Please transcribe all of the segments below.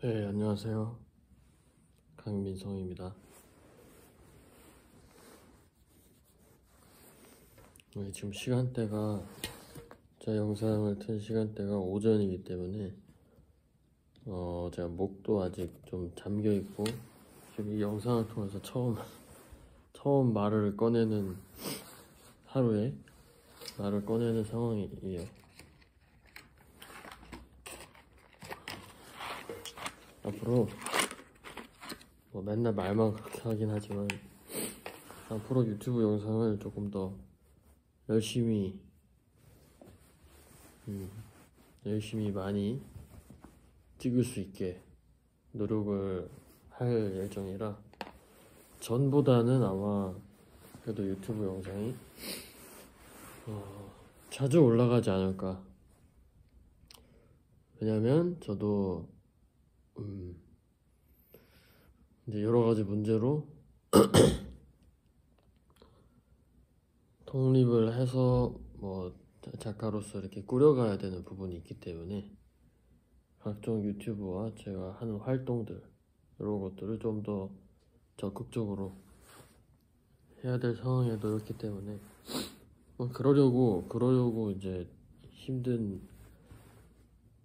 네, 안녕하세요. 강민성입니다. 네, 지금 시간대가, 제 영상을 튼 시간대가 오전이기 때문에, 제가 목도 아직 좀 잠겨있고, 지금 이 영상을 통해서 처음 말을 꺼내는, 하루에 말을 꺼내는 상황이에요. 앞으로, 맨날 말만 그렇게 하긴 하지만, 앞으로 유튜브 영상을 조금 더 열심히 많이 찍을 수 있게 노력을 할 예정이라, 전보다는 아마 그래도 유튜브 영상이 자주 올라가지 않을까. 왜냐면 저도 이제 여러 가지 문제로 독립을 해서 작가로서 이렇게 꾸려가야 되는 부분이 있기 때문에, 각종 유튜브와 제가 하는 활동들, 이런 것들을 좀 더 적극적으로 해야 될 상황에 놓였기 때문에, 그러려고 이제 힘든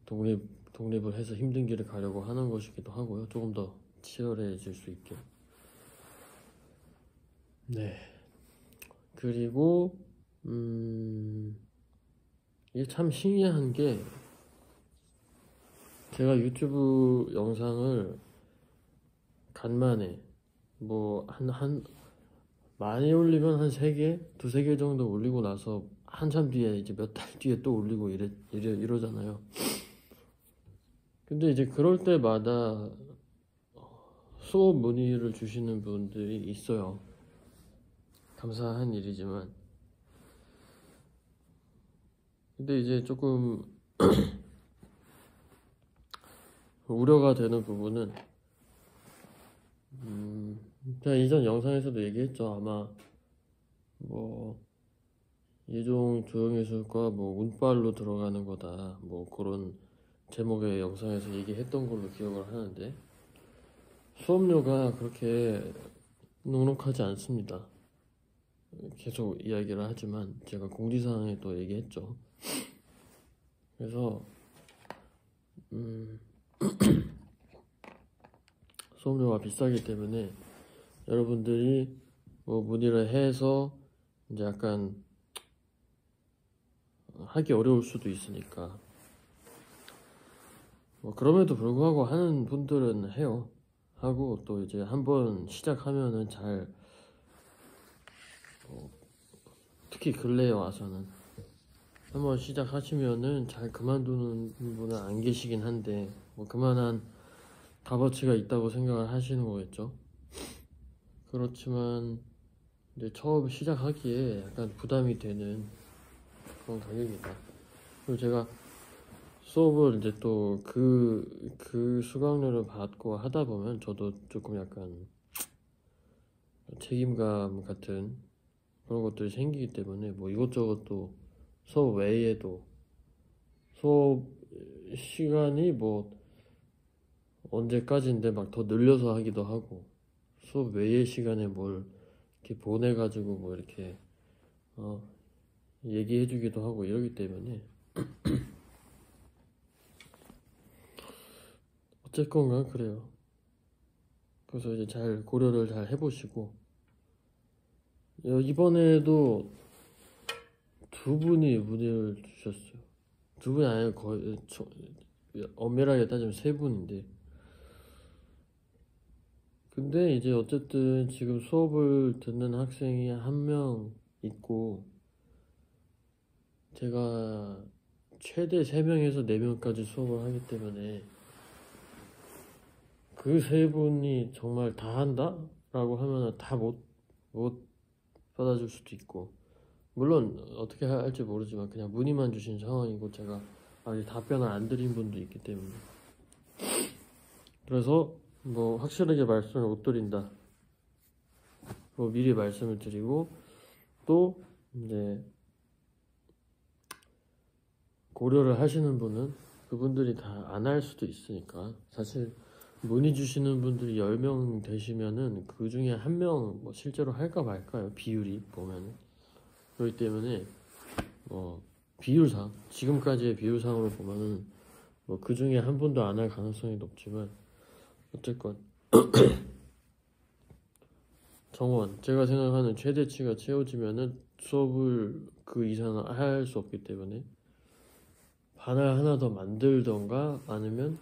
독립을 해서 힘든 길을 가려고 하는 것이기도 하고요. 조금 더 치열해질 수 있게. 네. 그리고 이게 참 신기한 게, 제가 유튜브 영상을 간만에 많이 올리면 한 3개, 두세 개 정도 올리고 나서 한참 뒤에 이제 몇 달 뒤에 또 올리고 이러잖아요. 근데 이제 그럴 때마다 수업 문의를 주시는 분들이 있어요. 감사한 일이지만. 근데 이제 조금 우려가 되는 부분은, 제가 이전 영상에서도 얘기했죠. 아마 예종 조형예술과 운빨로 들어가는 거다, 그런 제목의 영상에서 얘기했던 걸로 기억을 하는데, 수업료가 그렇게 넉넉하지 않습니다. 계속 이야기를 하지만 제가 공지사항에 또 얘기했죠. 그래서 수업료가 비싸기 때문에 여러분들이 문의를 해서 이제 약간 하기 어려울 수도 있으니까, 그럼에도 불구하고 하는 분들은 해요. 하고 또 이제 한번 시작하면은 특히 근래에 와서는 한번 시작하시면은 잘 그만두는 분은 안 계시긴 한데, 그만한 값어치가 있다고 생각을 하시는 거겠죠. 그렇지만 이제 처음 시작하기에 약간 부담이 되는 그런 가격이다. 그리고 제가 수업을 이제 또 그 수강료를 받고 하다 보면 저도 조금 약간 책임감 같은 그런 것들이 생기기 때문에, 이것저것 또 수업 외에도 수업 시간이 언제까지인데 막 더 늘려서 하기도 하고, 수업 외의 시간에 뭘 이렇게 보내가지고 이렇게 얘기해주기도 하고 이러기 때문에, 어쨌건가 그래요. 그래서 이제 잘 고려를 잘 해보시고, 이번에도 2분이 문의를 주셨어요. 2분이 아니고 거의 엄밀하게 따지면 3분인데, 근데 이제 어쨌든 지금 수업을 듣는 학생이 1명 있고, 제가 최대 3명에서 4명까지 수업을 하기 때문에, 그 3분이 정말 다 한다? 라고 하면 다 못 받아줄 수도 있고, 물론 어떻게 할지 모르지만 그냥 문의만 주신 상황이고, 제가 아직 답변을 안 드린 분도 있기 때문에, 그래서 확실하게 말씀을 못 드린다, 미리 말씀을 드리고, 또 이제 고려를 하시는 분은 그분들이 다 안 할 수도 있으니까. 사실 문의 주시는 분들이 10명 되시면은 그 중에 1명 뭐 실제로 할까 말까요, 비율이 보면은. 그렇기 때문에 뭐 비율상, 지금까지의 비율상으로 보면은 뭐 그 중에 한 분도 안 할 가능성이 높지만, 어쨌건 정원, 제가 생각하는 최대치가 채워지면은 수업을 그 이상 할 수 없기 때문에 반을 하나 더 만들던가 아니면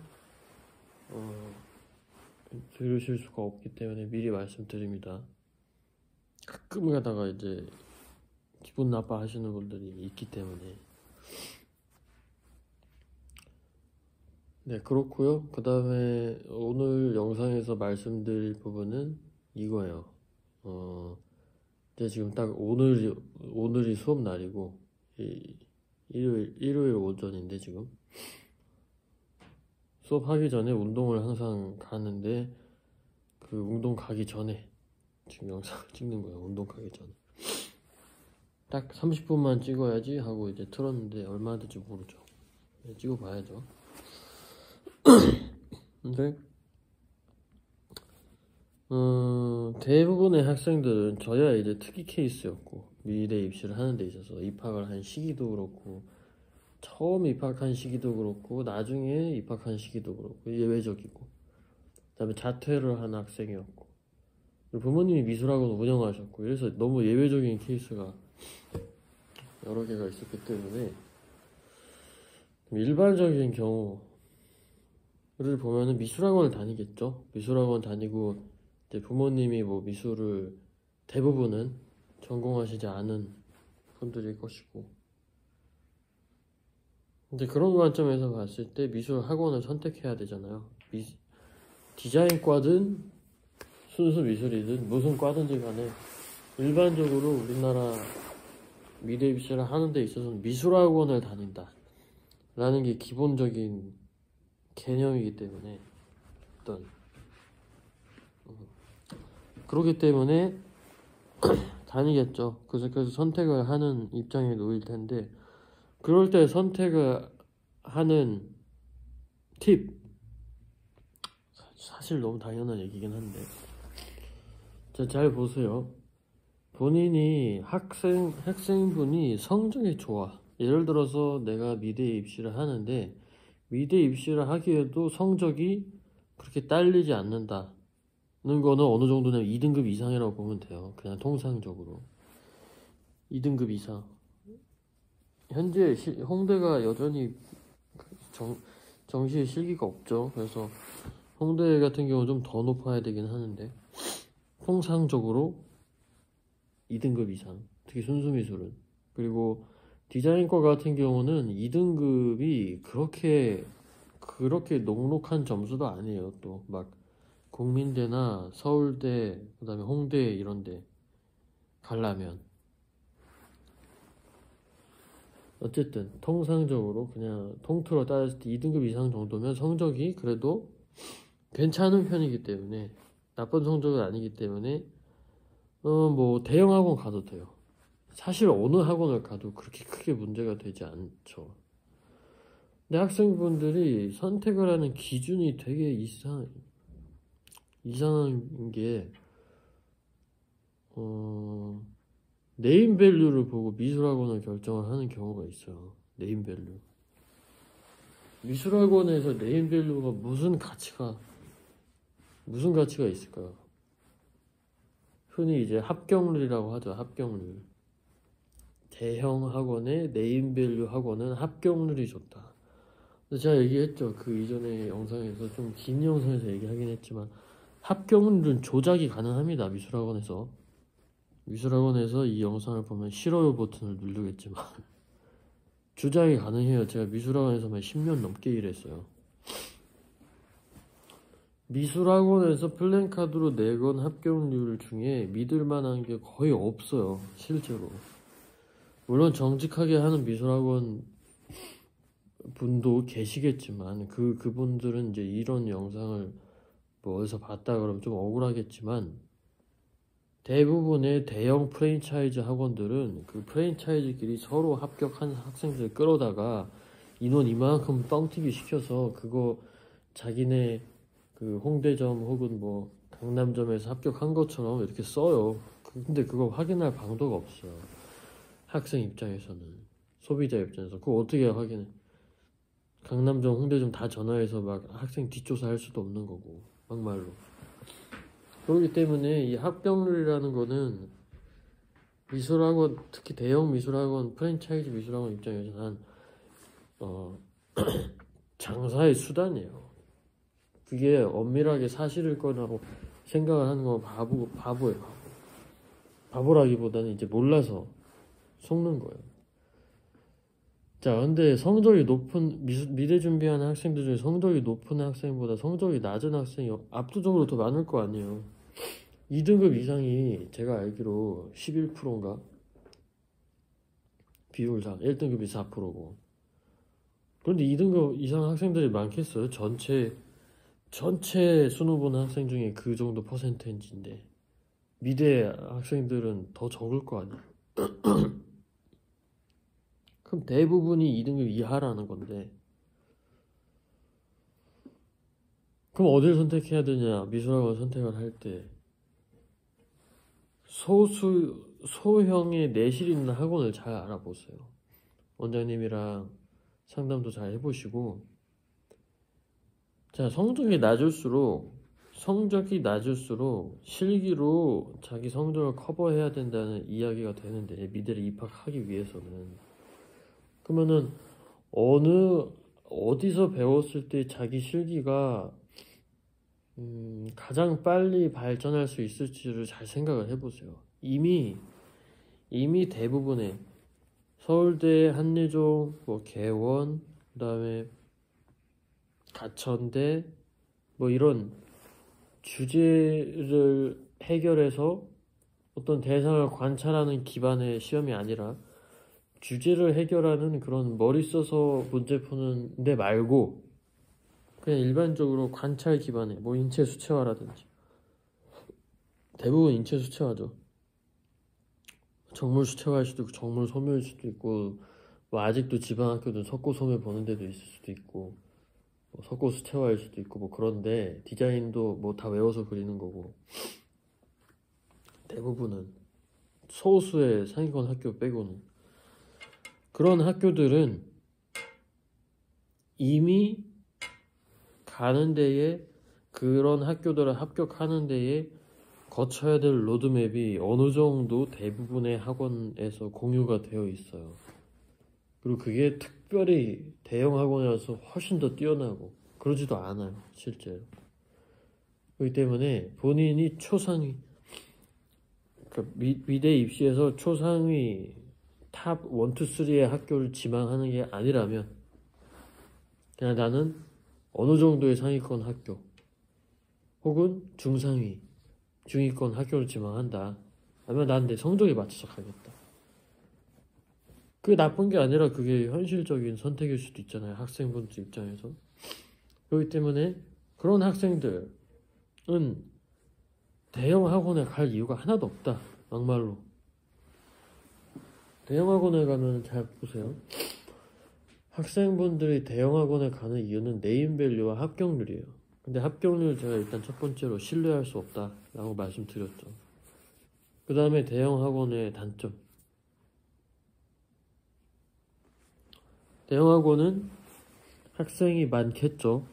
들으실 수가 없기 때문에 미리 말씀드립니다. 가끔 가다가 이제 기분 나빠 하시는 분들이 있기 때문에. 네, 그렇고요. 그 다음에 오늘 영상에서 말씀드릴 부분은 이거예요. 이제 지금 딱 오늘이 수업 날이고, 일요일 오전인데 지금 수업하기 전에 운동을 항상 가는데, 그 운동 가기 전에 지금 영상을 찍는 거예요. 운동 가기 전에 딱 30분만 찍어야지 하고 이제 틀었는데 얼마나 될지 모르죠. 네, 찍어봐야죠. 근데 대부분의 학생들은 저야 이제 특이 케이스였고, 미래 입시를 하는 데 있어서 입학을 한 시기도 그렇고, 처음 입학한 시기도 그렇고, 나중에 입학한 시기도 그렇고 예외적이고, 그 다음에 자퇴를 한 학생이었고, 그리고 부모님이 미술학원 운영하셨고, 그래서 너무 예외적인 케이스가 여러 개가 있었기 때문에 일반적인 경우를 보면은 미술학원을 다니겠죠. 미술학원 다니고 이제 부모님이 뭐 미술을 대부분은 전공하시지 않은 분들일 것이고, 근데 그런 관점에서 봤을 때 미술학원을 선택해야 되잖아요. 디자인과든 순수 미술이든 무슨 과든지 간에 일반적으로 우리나라 미래 입시를 하는 데 있어서는 미술학원을 다닌다 라는 게 기본적인 개념이기 때문에, 어떤 그렇기 때문에 다니겠죠. 그래서 선택을 하는 입장에 놓일 텐데, 그럴 때 선택을 하는 팁, 사실 너무 당연한 얘기긴 한데, 자, 잘 보세요. 본인이 학생분이 성적이 좋아. 예를 들어서 내가 미대 입시를 하는데 미대 입시를 하기에도 성적이 그렇게 딸리지 않는다는 거는 어느 정도는 2등급 이상이라고 보면 돼요. 그냥 통상적으로 2등급 이상. 현재 홍대가 여전히 정시에 실기가 없죠. 그래서 홍대 같은 경우는 좀 더 높아야 되긴 하는데, 통상적으로 2등급 이상, 특히 순수미술은. 그리고 디자인과 같은 경우는 2등급이 그렇게 녹록한 점수도 아니에요. 또 막 국민대나 서울대, 그 다음에 홍대 이런데 가려면 어쨌든 통상적으로 그냥 통틀어 따졌을 때 2등급 이상 정도면 성적이 그래도 괜찮은 편이기 때문에, 나쁜 성적은 아니기 때문에 뭐 대형 학원 가도 돼요. 사실 어느 학원을 가도 그렇게 크게 문제가 되지 않죠. 근데 학생분들이 선택을 하는 기준이 되게 이상한 게, 네임밸류를 보고 미술학원을 결정을 하는 경우가 있어요. 네임밸류. 미술학원에서 네임밸류가 무슨 가치가 있을까요? 흔히 이제 합격률이라고 하죠. 합격률. 대형 학원의 네임밸류 학원은 합격률이 좋다. 제가 얘기했죠. 그 이전에 영상에서, 좀 긴 영상에서 얘기하긴 했지만, 합격률은 조작이 가능합니다. 미술학원에서 이 영상을 보면 싫어요 버튼을 누르겠지만 조작이 가능해요. 제가 미술학원에서만 10년 넘게 일했어요. 미술학원에서 플랜카드로 내건 합격률 중에 믿을 만한 게 거의 없어요. 실제로. 물론 정직하게 하는 미술학원 분도 계시겠지만, 그분들은 이제 이런 영상을 뭐 어디서 봤다 그러면 좀 억울하겠지만, 대부분의 대형 프랜차이즈 학원들은 그 프랜차이즈끼리 서로 합격한 학생들 끌어다가 인원 이만큼 뻥튀기 시켜서 그거 자기네 그 홍대점 혹은 뭐 강남점에서 합격한 것처럼 이렇게 써요. 근데 그거 확인할 방도가 없어요. 학생 입장에서는, 소비자 입장에서 그거 어떻게 확인해? 강남점, 홍대점 다 전화해서 막 학생 뒷조사 할 수도 없는 거고, 막말로. 그렇기 때문에 이 합격률이라는 거는 미술학원, 특히 대형 미술학원, 프랜차이즈 미술학원 입장에서는 장사의 수단이에요. 그게 엄밀하게 사실일 거라고 생각을 하는 건 바보예요. 바보라기보다는 이제 몰라서 속는 거예요. 자, 근데 성적이 높은 미대 준비하는 학생들 중에 성적이 높은 학생보다 성적이 낮은 학생이 압도적으로 더 많을 거 아니에요. 2등급 이상이 제가 알기로 11%인가? 비율상 1등급이 4%고. 그런데 2등급 이상 학생들이 많겠어요? 전체 수능 보는 학생 중에 그 정도 퍼센테이지인데 미대 학생들은 더 적을 거 아니에요. 그럼 대부분이 2등급 이하라는 건데, 그럼 어딜 선택해야 되냐? 미술학원 선택을 할 때 소형의 내실 있는 학원을 잘 알아보세요. 원장님이랑 상담도 잘 해보시고. 자, 성적이 낮을수록 실기로 자기 성적을 커버해야 된다는 이야기가 되는데, 미대를 입학하기 위해서는. 그러면은 어디서 배웠을 때 자기 실기가 가장 빨리 발전할 수 있을지를 잘 생각을 해보세요. 이미 대부분의 서울대, 한예종, 뭐 개원, 그다음에 가천대 뭐 이런 주제를 해결해서 어떤 대상을 관찰하는 기반의 시험이 아니라 주제를 해결하는 그런 머리 써서 문제 푸는 데 말고 그냥 일반적으로 관찰 기반의 뭐 인체 수채화라든지, 대부분 인체 수채화죠. 정물 수채화일 수도 있고 정물 소묘일 수도 있고, 뭐 아직도 지방학교는 석고 소묘 보는 데도 있을 수도 있고, 뭐 석고 수채화일 수도 있고, 뭐 그런데 디자인도 뭐 다 외워서 그리는 거고, 대부분은 소수의 상위권 학교 빼고는 그런 학교들은 이미 가는 데에, 그런 학교들을 합격하는 데에 거쳐야 될 로드맵이 어느 정도 대부분의 학원에서 공유가 되어 있어요. 그리고 그게 특별히 대형 학원이라서 훨씬 더 뛰어나고 그러지도 않아요, 실제로. 그렇기 때문에 본인이 초상위, 그러니까 미대 입시에서 초상위 탑 1, 2, 3의 학교를 지망하는 게 아니라면 그냥 나는 어느 정도의 상위권 학교 혹은 중상위, 중위권 학교를 지망한다. 아니면 난 내 성적에 맞춰서 가겠다. 그게 나쁜 게 아니라 그게 현실적인 선택일 수도 있잖아요, 학생분들 입장에서. 그렇기 때문에 그런 학생들은 대형 학원에 갈 이유가 하나도 없다, 막말로. 대형 학원에 가면 잘 보세요. 학생분들이 대형 학원에 가는 이유는 네임밸류와 합격률이에요. 근데 합격률 제가 일단 첫 번째로 신뢰할 수 없다라고 말씀드렸죠. 그 다음에 대형 학원의 단점. 대형 학원은 학생이 많겠죠.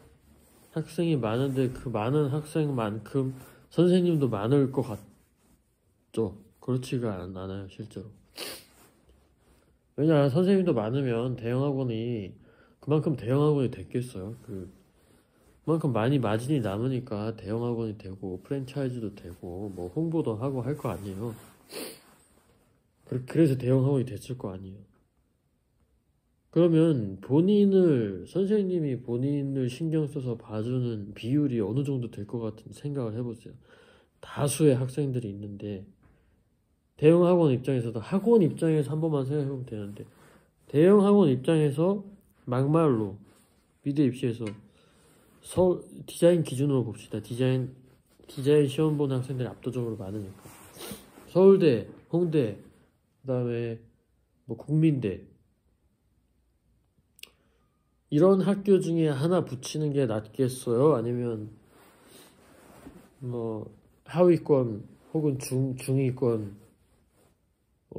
학생이 많은데 그 많은 학생만큼 선생님도 많을 것 같죠. 그렇지가 않아요, 실제로. 왜냐, 선생님도 많으면 대형 학원이 그만큼 대형 학원이 됐겠어요. 그만큼 많이 마진이 남으니까 대형 학원이 되고 프랜차이즈도 되고 뭐 홍보도 하고 할 거 아니에요. 그래서 대형 학원이 됐을 거 아니에요. 그러면 선생님이 본인을 신경 써서 봐주는 비율이 어느 정도 될 것 같은 생각을 해보세요. 다수의 학생들이 있는데, 대형 학원 입장에서도 학원 입장에서 한 번만 생각해보면 되는데, 대형 학원 입장에서 막말로 미대 입시에서 디자인 기준으로 봅시다. 디자인 시험 보는 학생들이 압도적으로 많으니까. 서울대, 홍대, 그 다음에 뭐 국민대, 이런 학교 중에 하나 붙이는 게 낫겠어요? 아니면 뭐 하위권 혹은 중위권,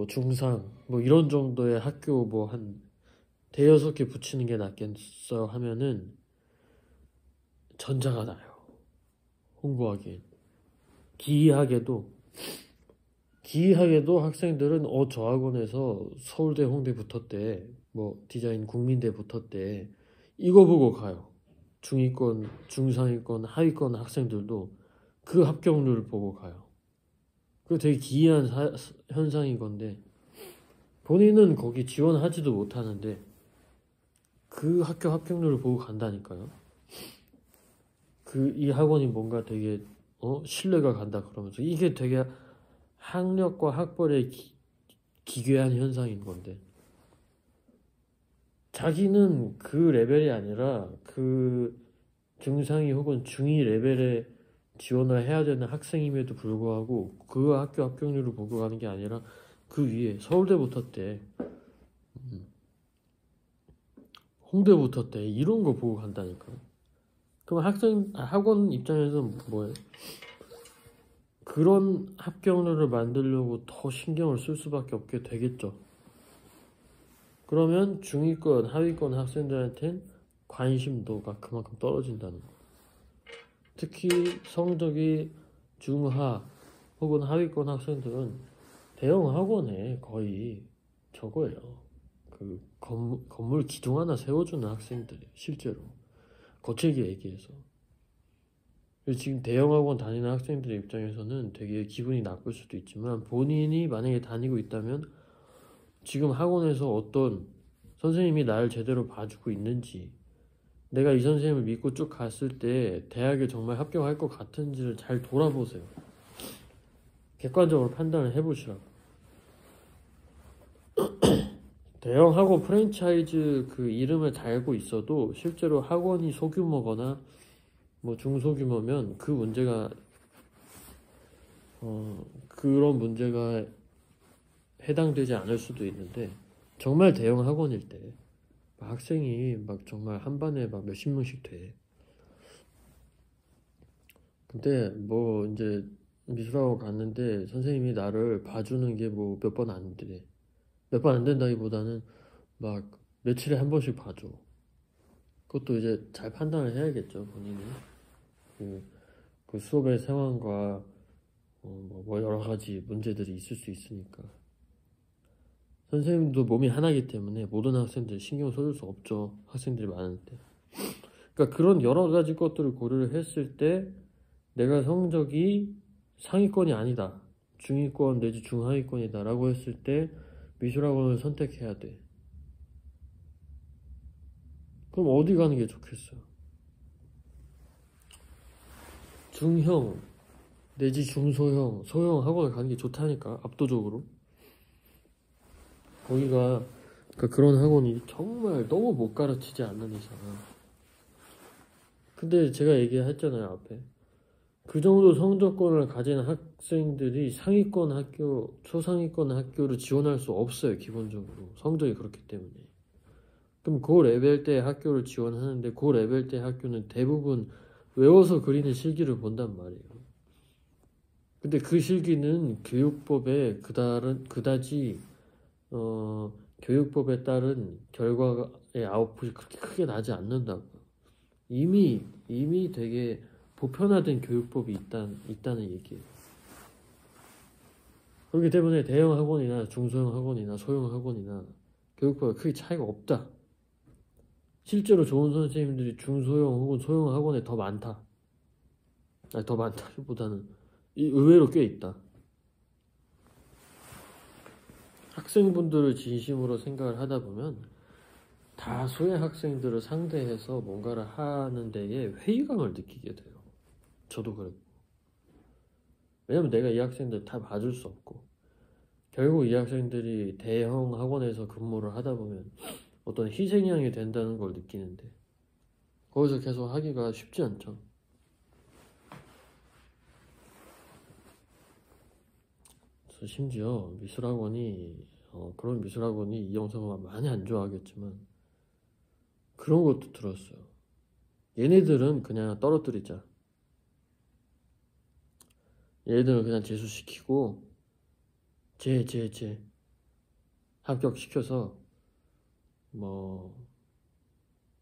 중상 뭐 이런 정도의 학교 뭐 한 대여섯 개 붙이는 게 낫겠어요? 하면은 전자가 나요. 홍보하기엔. 기이하게도 학생들은 저 학원에서 서울대 홍대 붙었대, 뭐 디자인 국민대 붙었대, 이거 보고 가요. 중위권, 중상위권, 하위권 학생들도 그 합격률을 보고 가요. 그거 되게 기이한 현상인 건데 본인은 거기 지원하지도 못하는데 그 학교 합격률을 보고 간다니까요. 이 학원이 뭔가 되게 신뢰가 간다 그러면서, 이게 되게 학력과 학벌의 기괴한 현상인 건데, 자기는 그 레벨이 아니라 그 중상위 혹은 중위 레벨에 지원을 해야 되는 학생임에도 불구하고 그 학교 합격률을 보고 가는 게 아니라 그 위에 서울대 붙었대, 홍대 붙었대, 이런 거 보고 간다니까. 그럼 학원 입장에서는 뭐예요? 그런 합격률을 만들려고 더 신경을 쓸 수밖에 없게 되겠죠. 그러면 중위권, 하위권 학생들한테는 관심도가 그만큼 떨어진다는 거. 특히 성적이 중하 혹은 하위권 학생들은 대형 학원에 거의 저거예요. 그 건물 기둥 하나 세워주는 학생들이 실제로 거칠게 얘기해서. 지금 대형 학원 다니는 학생들의 입장에서는 되게 기분이 나쁠 수도 있지만, 본인이 만약에 다니고 있다면 지금 학원에서 어떤 선생님이 나를 제대로 봐주고 있는지, 내가 이 선생님을 믿고 쭉 갔을 때 대학에 정말 합격할 것 같은지를 잘 돌아보세요. 객관적으로 판단을 해보시라고. 대형 학원 프랜차이즈 그 이름을 달고 있어도 실제로 학원이 소규모거나 뭐 중소규모면 그 문제가 그런 문제가 해당되지 않을 수도 있는데, 정말 대형 학원일 때 학생이 막 정말 한 반에 막 몇십 명씩 돼. 근데 뭐 이제 미술학원 갔는데 선생님이 나를 봐주는 게 뭐 몇 번 안 돼. 몇 번 안 된다기보다는 막 며칠에 한 번씩 봐줘. 그것도 이제 잘 판단을 해야겠죠, 본인이. 그 수업의 상황과 뭐 여러 가지 문제들이 있을 수 있으니까. 선생님도 몸이 하나이기 때문에 모든 학생들 신경 써줄 수 없죠. 학생들이 많은데. 그러니까 그런 여러 가지 것들을 고려를 했을 때 내가 성적이 상위권이 아니다, 중위권 내지 중하위권이다 라고 했을 때 미술학원을 선택해야 돼. 그럼 어디 가는 게 좋겠어요? 중형 내지 중소형, 소형 학원을 가는 게 좋다니까, 압도적으로. 거기가, 그러니까 그런 학원이 정말 너무 못 가르치지 않는 이상. 근데 제가 얘기했잖아요, 앞에. 그 정도 성적권을 가진 학생들이 상위권 학교, 초상위권 학교를 지원할 수 없어요, 기본적으로. 성적이 그렇기 때문에. 그럼 그 레벨대 학교를 지원하는데 그 레벨대 학교는 대부분 외워서 그리는 실기를 본단 말이에요. 근데 그 실기는 교육법에 그다지 교육법에 따른 결과의 아웃풋이 그렇게 크게 나지 않는다고. 이미 되게 보편화된 교육법이 있다는 얘기예요. 그렇기 때문에 대형 학원이나 중소형 학원이나 소형 학원이나 교육법에 크게 차이가 없다. 실제로 좋은 선생님들이 중소형 혹은 소형 학원에 더 많다. 아니, 더 많다기보다는 의외로 꽤 있다. 학생분들을 진심으로 생각을 하다 보면 다수의 학생들을 상대해서 뭔가를 하는 데에 회의감을 느끼게 돼요. 저도 그랬고. 왜냐면 내가 이 학생들 다 봐줄 수 없고, 결국 이 학생들이 대형 학원에서 근무를 하다 보면 어떤 희생양이 된다는 걸 느끼는데, 거기서 계속 하기가 쉽지 않죠. 그래서 심지어 미술학원이 그런 미술학원이 이 영상을 많이 안 좋아하겠지만, 그런 것도 들었어요. 얘네들은 그냥 떨어뜨리자. 얘네들은 그냥 재수시키고 쟤 합격시켜서 뭐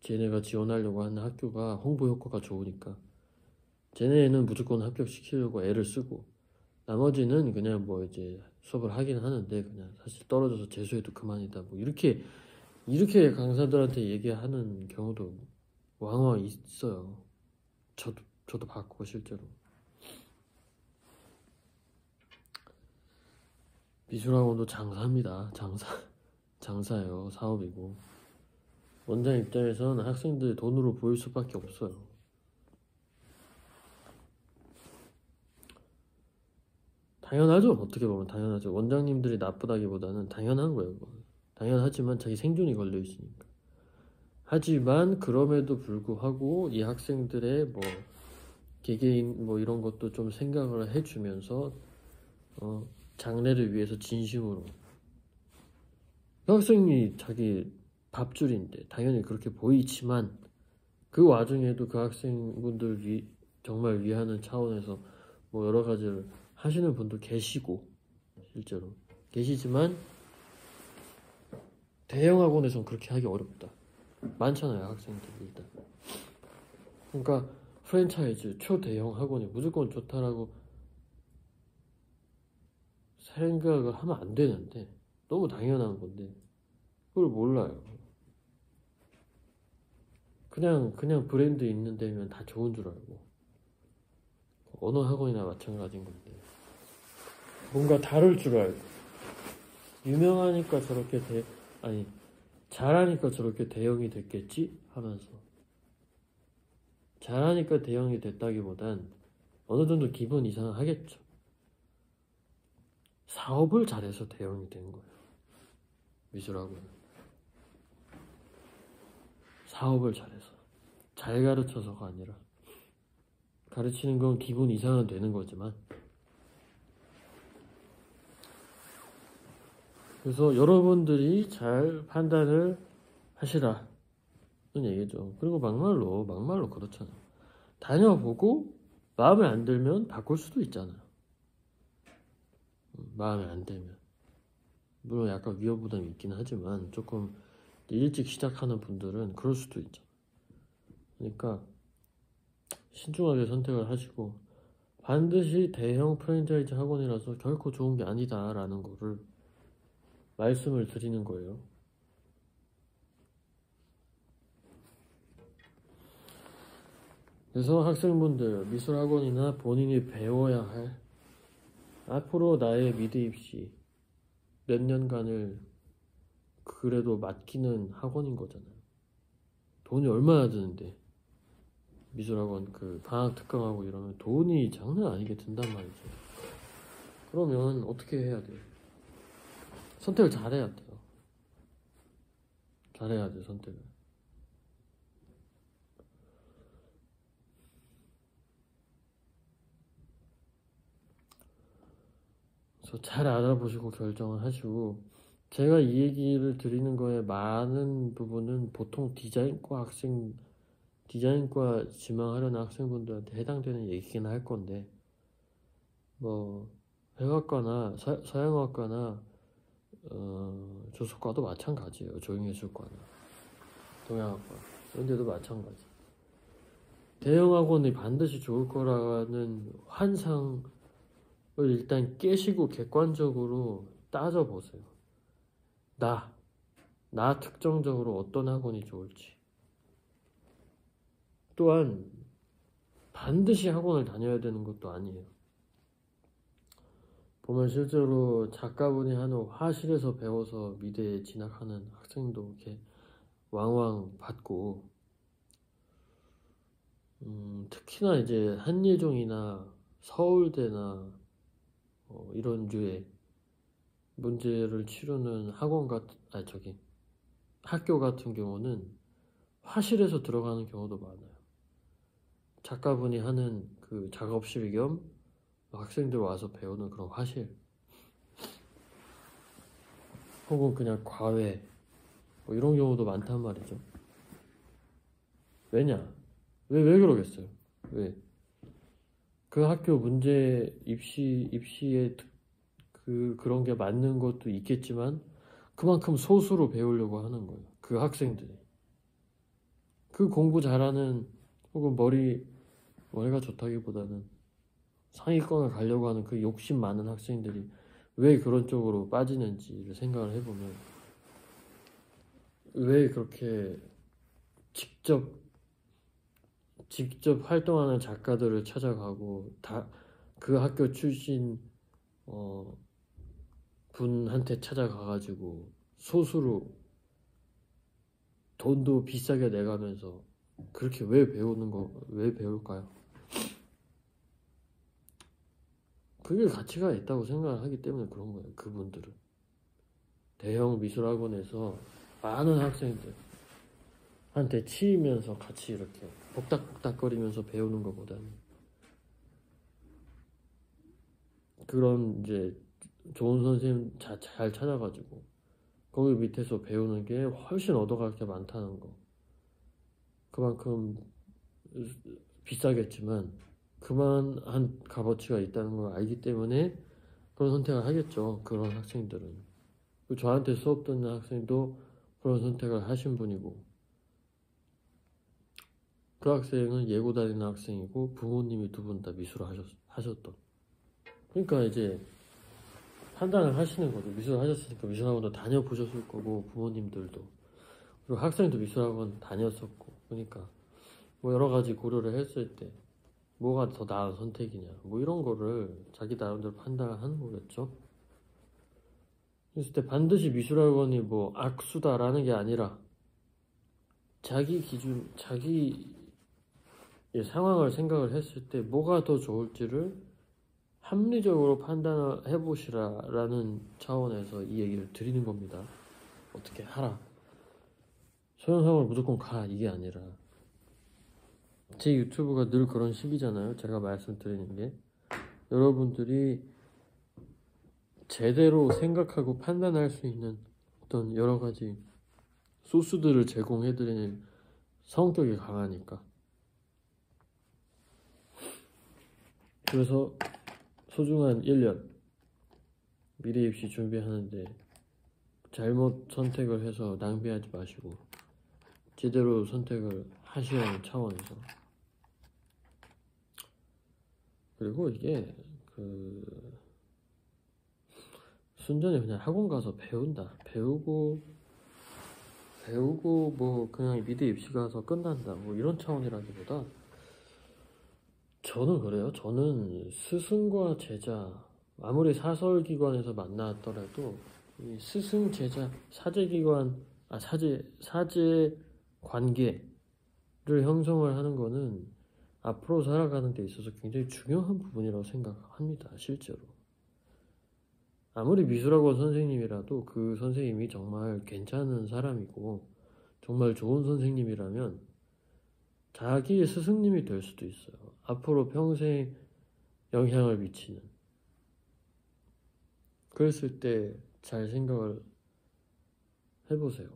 쟤네가 지원하려고 하는 학교가 홍보 효과가 좋으니까 쟤네는 무조건 합격시키려고 애를 쓰고 나머지는 그냥 뭐 이제 수업을 하긴 하는데 그냥 사실 떨어져서 재수해도 그만이다 뭐 이렇게 강사들한테 얘기하는 경우도 왕왕 있어요. 저도 봤고 실제로. 미술학원도 장사입니다. 장사예요. 사업이고 원장 입장에서는 학생들 돈으로 보일 수밖에 없어요. 당연하죠. 어떻게 보면 당연하죠. 원장님들이 나쁘다기보다는 당연한 거예요. 당연하지만 자기 생존이 걸려 있으니까. 하지만 그럼에도 불구하고 이 학생들의 뭐 개개인 뭐 이런 것도 좀 생각을 해주면서 장래를 위해서 진심으로 그 학생이 자기 밥줄인데 당연히 그렇게 보이지만 그 와중에도 그 학생분들 정말 위하는 차원에서 뭐 여러 가지를 하시는 분도 계시고 실제로 계시지만 대형 학원에선 그렇게 하기 어렵다. 많잖아요 학생들 일단. 그러니까 프랜차이즈 초대형 학원이 무조건 좋다라고 생각을 하면 안 되는데 너무 당연한 건데 그걸 몰라요. 그냥 브랜드 있는 데면 다 좋은 줄 알고 어느 학원이나 마찬가지인 건데 뭔가 다를 줄 알고 유명하니까 저렇게 잘하니까 저렇게 대형이 됐겠지 하면서 잘하니까 대형이 됐다기보단 어느 정도 기본 이상은 하겠죠. 사업을 잘해서 대형이 된 거예요. 미술학원은 사업을 잘해서 잘 가르쳐서가 아니라 가르치는 건 기본 이상은 되는 거지만 그래서 여러분들이 잘 판단을 하시라는 얘기죠. 그리고 막말로 그렇잖아요. 다녀보고 마음에 안 들면 바꿀 수도 있잖아요. 마음에 안 들면 물론 약간 위험부담이 있긴 하지만 조금 일찍 시작하는 분들은 그럴 수도 있죠. 그러니까 신중하게 선택을 하시고 반드시 대형 프랜차이즈 학원이라서 결코 좋은 게 아니다 라는 거를 말씀을 드리는 거예요. 그래서 학생분들 미술학원이나 본인이 배워야 할 앞으로 나의 미대 입시 몇 년간을 그래도 맡기는 학원인 거잖아요. 돈이 얼마나 드는데 미술학원 그 방학 특강하고 이러면 돈이 장난 아니게 든단 말이죠. 그러면 어떻게 해야 돼요? 선택을 잘해야 돼요. 잘해야 돼요, 선택을. 그래서 잘 알아보시고 결정을 하시고 제가 이 얘기를 드리는 거에 많은 부분은 보통 디자인과 지망하려는 학생분들한테 해당되는 얘기긴 할 건데 뭐 회화과나 서양화과나 조속과도 마찬가지예요. 조형예술과나 동양학과 이런 데도 마찬가지. 대형학원이 반드시 좋을 거라는 환상을 일단 깨시고 객관적으로 따져보세요. 나 특정적으로 어떤 학원이 좋을지. 또한 반드시 학원을 다녀야 되는 것도 아니에요. 보면 실제로 작가분이 하는 화실에서 배워서 미대에 진학하는 학생도 이렇게 왕왕 받고 특히나 이제 한예종이나 서울대나 이런 류의 문제를 치르는 학교 같은 경우는 화실에서 들어가는 경우도 많아요. 작가분이 하는 그 작업실 겸 학생들 와서 배우는 그런 화실 혹은 그냥 과외 뭐 이런 경우도 많단 말이죠. 왜냐? 왜 그러겠어요? 왜? 그 학교 문제 입시에 그런 게 맞는 것도 있겠지만 그만큼 소수로 배우려고 하는 거예요. 그 학생들이. 그 공부 잘하는 혹은 머리가 좋다기보다는 상위권을 가려고 하는 그 욕심 많은 학생들이 왜 그런 쪽으로 빠지는지를 생각을 해보면 왜 그렇게 직접 활동하는 작가들을 찾아가고 다 그 학교 출신 분한테 찾아가가지고 소수로 돈도 비싸게 내가면서 그렇게 왜 배울까요? 그게 가치가 있다고 생각을 하기 때문에 그런 거예요. 그분들은 대형 미술학원에서 많은 학생들한테 치이면서 같이 이렇게 복닥복닥거리면서 배우는 것보다는 그런 이제 좋은 선생님 잘 찾아가지고 거기 밑에서 배우는 게 훨씬 얻어갈 게 많다는 거. 그만큼 비싸겠지만 그만한 값어치가 있다는 걸 알기 때문에 그런 선택을 하겠죠. 그런 학생들은. 저한테 수업 듣는 학생도 그런 선택을 하신 분이고 그 학생은 예고 다니는 학생이고 부모님이 두 분 다 미술을 하셨던. 그러니까 이제 판단을 하시는 거죠. 미술 하셨으니까 미술학원도 다녀보셨을 거고 부모님들도 그리고 학생도 미술학원 다녔었고 그러니까 뭐 여러 가지 고려를 했을 때 뭐가 더 나은 선택이냐 뭐 이런 거를 자기 나름대로 판단을 하는 거겠죠. 그랬을 때 반드시 미술학원이 뭐 악수다라는 게 아니라 자기 기준, 자기 상황을 생각을 했을 때 뭐가 더 좋을지를 합리적으로 판단을 해보시라라는 차원에서 이 얘기를 드리는 겁니다. 어떻게 하라. 소영학원을 무조건 가 이게 아니라 제 유튜브가 늘 그런 식이잖아요. 제가 말씀드리는 게 여러분들이 제대로 생각하고 판단할 수 있는 어떤 여러 가지 소스들을 제공해드리는 성격이 강하니까. 그래서 소중한 1년 미래 입시 준비하는데 잘못 선택을 해서 낭비하지 마시고 제대로 선택을 하시라는 차원에서. 그리고 이게 순전히 그냥 학원 가서 배운다, 배우고 뭐 그냥 미대 입시 가서 끝난다 뭐 이런 차원이라기보다 저는 그래요. 저는 스승과 제자 아무리 사설기관에서 만났더라도 이 스승 제자 사제 관계를 형성을 하는 거는 앞으로 살아가는 데 있어서 굉장히 중요한 부분이라고 생각합니다. 실제로 아무리 미술학원 선생님이라도 그 선생님이 정말 괜찮은 사람이고 정말 좋은 선생님이라면 자기의 스승님이 될 수도 있어요. 앞으로 평생 영향을 미치는. 그랬을 때 잘 생각을 해보세요.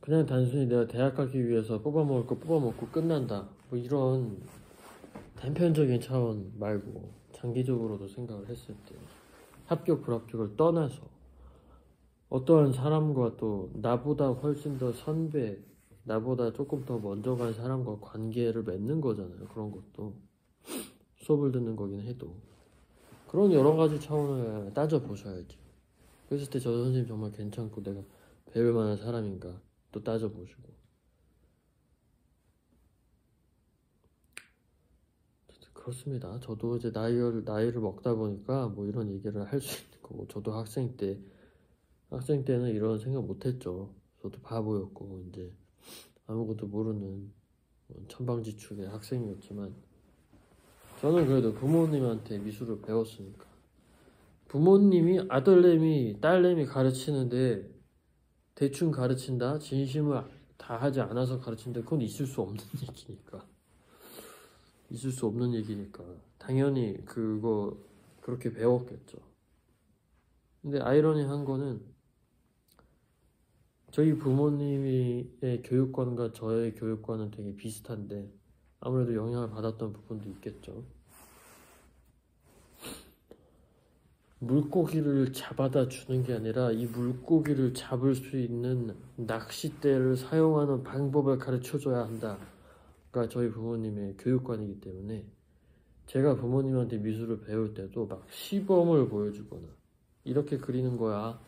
그냥 단순히 내가 대학 가기 위해서 뽑아먹을 거 뽑아먹고 끝난다 뭐 이런 단편적인 차원 말고 장기적으로도 생각을 했을 때 합격 불합격을 떠나서 어떠한 사람과 또 나보다 훨씬 더 선배, 나보다 조금 더 먼저 간 사람과 관계를 맺는 거잖아요. 그런 것도 수업을 듣는 거긴 해도 그런 여러 가지 차원을 따져보셔야지. 그랬을 때 저 선생님 정말 괜찮고 내가 배울 만한 사람인가 또 따져보시고. 그렇습니다. 저도 이제 나이를 먹다 보니까 뭐 이런 얘기를 할 수 있는 거고, 저도 학생 때는 이런 생각 못 했죠. 저도 바보였고, 이제 아무것도 모르는 천방지축의 학생이었지만, 저는 그래도 부모님한테 미술을 배웠으니까. 부모님이 아들내미, 딸내미 가르치는데 대충 가르친다? 진심을 다 하지 않아서 가르친다? 그건 있을 수 없는 얘기니까. 있을 수 없는 얘기니까 당연히 그렇게 배웠겠죠. 근데 아이러니한 거는 저희 부모님의 교육관과 저의 교육관은 되게 비슷한데 아무래도 영향을 받았던 부분도 있겠죠. 물고기를 잡아다 주는 게 아니라 이 물고기를 잡을 수 있는 낚싯대를 사용하는 방법을 가르쳐줘야 한다가 저희 부모님의 교육관이기 때문에 제가 부모님한테 미술을 배울 때도 막 시범을 보여주거나 이렇게 그리는 거야,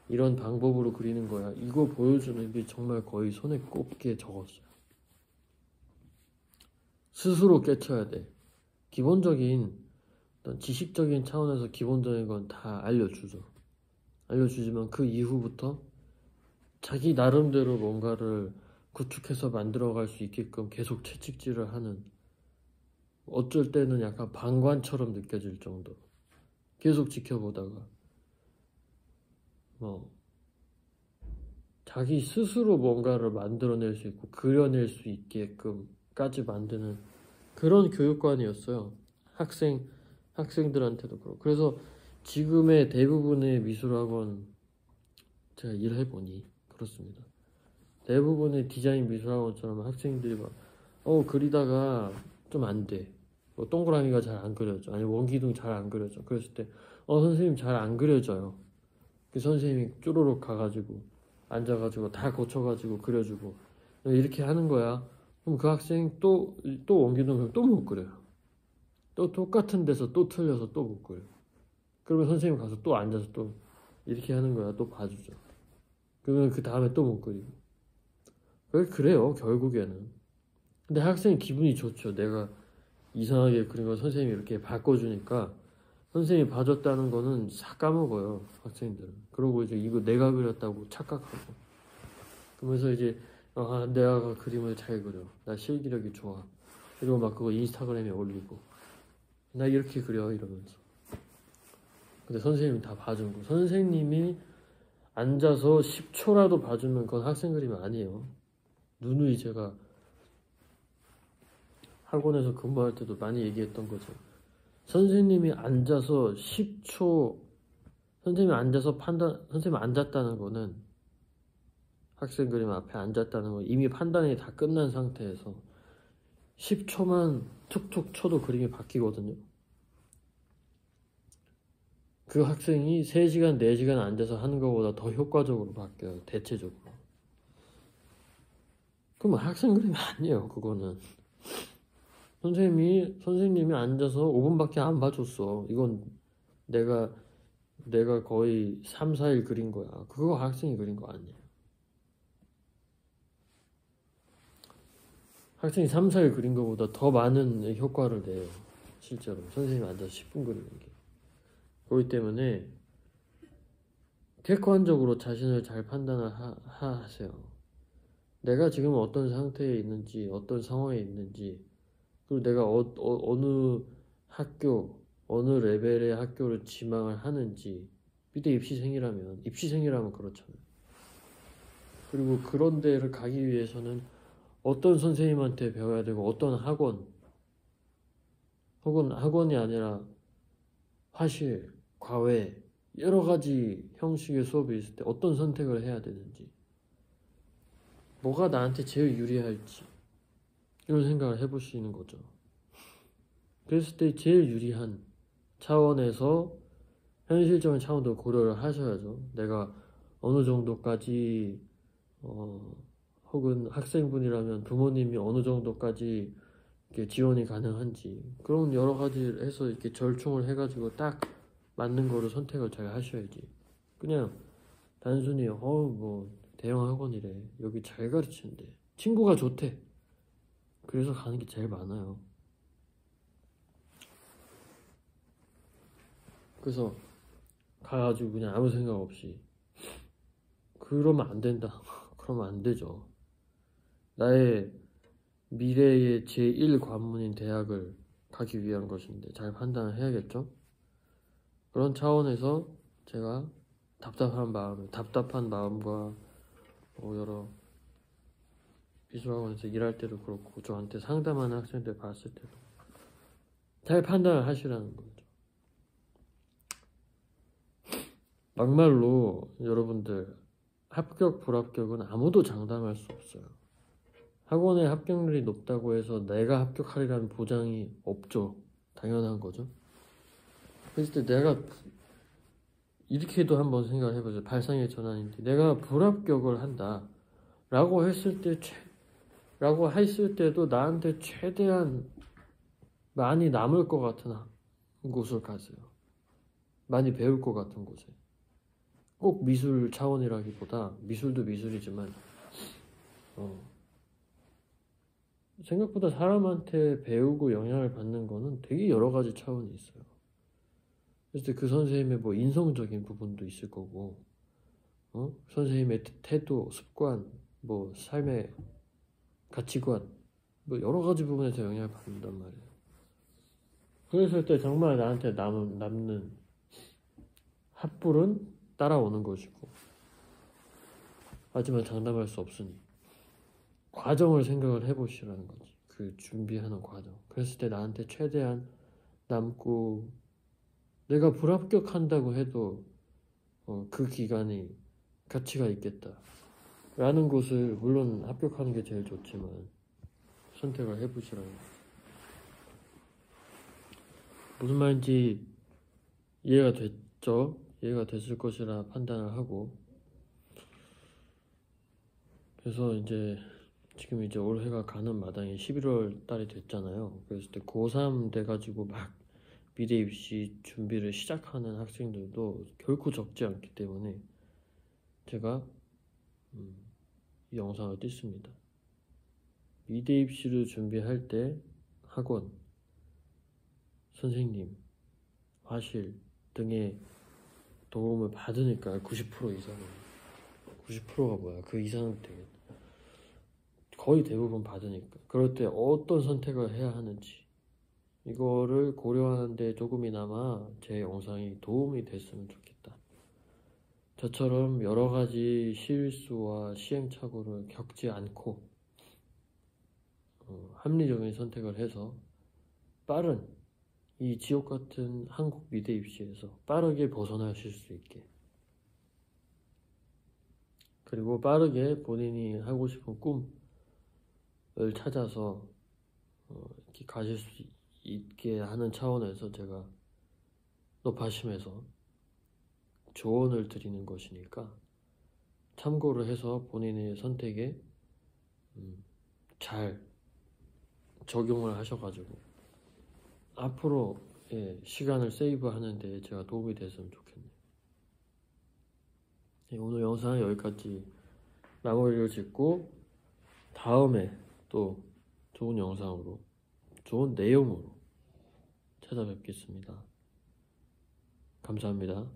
이런 방법으로 그리는 거야, 이거 보여주는 게 정말 거의 손에 꼽게 적었어요. 스스로 깨쳐야 돼. 기본적인 어떤 지식적인 차원에서 기본적인 건 다 알려주죠. 알려주지만 그 이후부터 자기 나름대로 뭔가를 구축해서 만들어갈 수 있게끔 계속 채찍질을 하는, 어쩔 때는 약간 방관처럼 느껴질 정도 계속 지켜보다가 자기 스스로 뭔가를 만들어낼 수 있고 그려낼 수 있게끔까지 만드는 그런 교육관이었어요. 학생들한테도 그렇고. 그래서 지금의 대부분의 미술학원 제가 일해보니 그렇습니다. 대부분의 디자인 미술학원처럼 학생들이 막 그리다가 좀 안 돼. 뭐 동그라미가 잘 안 그려져. 아니 원기둥 잘 안 그려져. 그랬을 때 선생님 잘 안 그려져요. 그 선생님이 쪼로록 가가지고 앉아가지고 다 고쳐가지고 그려주고 이렇게 하는 거야. 그럼 그 학생 또 원기둥 또 못 그려요. 또 똑같은 데서 또 틀려서 또 못 그려요. 그러면 선생님 가서 또 앉아서 또 이렇게 하는 거야. 또 봐주죠. 그러면 그 다음에 또 못 그리고. 그래요 결국에는. 근데 학생이 기분이 좋죠. 내가 이상하게 그린 거 선생님이 이렇게 바꿔주니까 선생님이 봐줬다는 거는 싹 까먹어요 학생들은. 그러고 이제 이거 내가 그렸다고 착각하고. 그러면서 이제 내가 그림을 잘 그려, 나 실기력이 좋아, 그리고 막 그거 인스타그램에 올리고 나 이렇게 그려 이러면서. 근데 선생님이 다 봐준 거, 선생님이 앉아서 10초라도 봐주면 그건 학생 그림이 아니에요. 누누이 제가 학원에서 근무할 때도 많이 얘기했던 거죠. 선생님이 앉아서 10초, 선생님이 앉았다는 거는, 학생 그림 앞에 앉았다는 거 이미 판단이 다 끝난 상태에서 10초만 툭툭 쳐도 그림이 바뀌거든요. 그 학생이 3시간, 4시간 앉아서 하는 것보다 더 효과적으로 바뀌어요, 대체적으로. 그럼 학생 그림이 아니에요, 그거는. 선생님이 앉아서 5분밖에 안 봐줬어. 이건 내가 거의 3, 4일 그린 거야. 그거 학생이 그린 거 아니에요. 학생이 3, 4일 그린 것보다 더 많은 효과를 내요. 실제로 선생님이 앉아서 10분 그리는 게. 그렇기 때문에 객관적으로 자신을 잘 판단을 하세요. 내가 지금 어떤 상태에 있는지, 어떤 상황에 있는지, 그리고 내가 어느 학교, 어느 레벨의 학교를 지망을 하는지. 미대 입시생이라면 그렇잖아요. 그리고 그런 데를 가기 위해서는 어떤 선생님한테 배워야 되고, 어떤 학원, 혹은 학원이 아니라 화실, 과외, 여러 가지 형식의 수업이 있을 때 어떤 선택을 해야 되는지, 뭐가 나한테 제일 유리할지, 이런 생각을 해보시는 거죠. 그랬을 때 제일 유리한 차원에서 현실적인 차원도 고려를 하셔야죠. 내가 어느 정도까지 혹은 학생분이라면 부모님이 어느 정도까지 이렇게 지원이 가능한지, 그런 여러 가지를 해서 이렇게 절충을 해가지고 딱 맞는 거를 선택을 잘 하셔야지. 그냥 단순히 뭐 대형 학원이래, 여기 잘 가르치는데 친구가 좋대, 그래서 가는 게 제일 많아요. 그래서 가가지고 그냥 아무 생각 없이 그러면 안 된다. 그러면 안 되죠. 나의 미래의 제1관문인 대학을 가기 위한 것인데 잘 판단을 해야겠죠. 그런 차원에서 제가 답답한 마음과 여러 미술학원에서 일할 때도 그렇고 저한테 상담하는 학생들 봤을 때도 잘 판단을 하시라는 거죠. 막말로 여러분들 합격, 불합격은 아무도 장담할 수 없어요. 학원의 합격률이 높다고 해서 내가 합격하리라는 보장이 없죠. 당연한 거죠. 그랬을 때 내가 이렇게도 한번 생각을 해보죠. 발상의 전환인데 내가 불합격을 한다 라고 했을 때도 나한테 최대한 많이 남을 것 같은 곳을 가세요. 많이 배울 것 같은 곳에. 꼭 미술 차원이라기보다 미술도 미술이지만 생각보다 사람한테 배우고 영향을 받는 거는 되게 여러 가지 차원이 있어요. 그래서 그 선생님의 뭐 인성적인 부분도 있을 거고, 선생님의 태도, 습관, 뭐 삶의 가치관, 뭐 여러 가지 부분에서 영향을 받는단 말이에요. 그랬을 때 정말 나한테 남는 합불은 따라오는 것이고, 하지만 장담할 수 없으니 과정을 생각을 해보시라는 거지. 그 준비하는 과정. 그랬을 때 나한테 최대한 남고, 내가 불합격한다고 해도 그 기간이 가치가 있겠다 라는 것을, 물론 합격하는 게 제일 좋지만 선택을 해보시라는 거지. 무슨 말인지 이해가 됐죠? 이해가 됐을 것이라 판단을 하고, 그래서 지금 올해가 가는 마당에 11월 달이 됐잖아요. 그랬을 때 고3 돼가지고 막 미대 입시 준비를 시작하는 학생들도 결코 적지 않기 때문에 제가 이 영상을 띄습니다. 미대 입시를 준비할 때 학원, 선생님, 화실 등의 도움을 받으니까 90% 이상은, 90%가 뭐야, 그 이상은 되겠다. 거의 대부분 받으니까. 그럴 때 어떤 선택을 해야 하는지 이거를 고려하는데 조금이나마 제 영상이 도움이 됐으면 좋겠다. 저처럼 여러 가지 실수와 시행착오를 겪지 않고 합리적인 선택을 해서 빠른 이 지옥 같은 한국 미대 입시에서 빠르게 벗어나실 수 있게, 그리고 빠르게 본인이 하고 싶은 꿈을 찾아서 이렇게 가실 수 있게 하는 차원에서 제가 높아심에서 조언을 드리는 것이니까 참고를 해서 본인의 선택에 잘 적용을 하셔가지고 앞으로 시간을 세이브 하는데 제가 도움이 됐으면 좋겠네요. 오늘 영상은 여기까지 마무리를 짓고 다음에 또 좋은 영상으로, 좋은 내용으로 찾아뵙겠습니다. 감사합니다.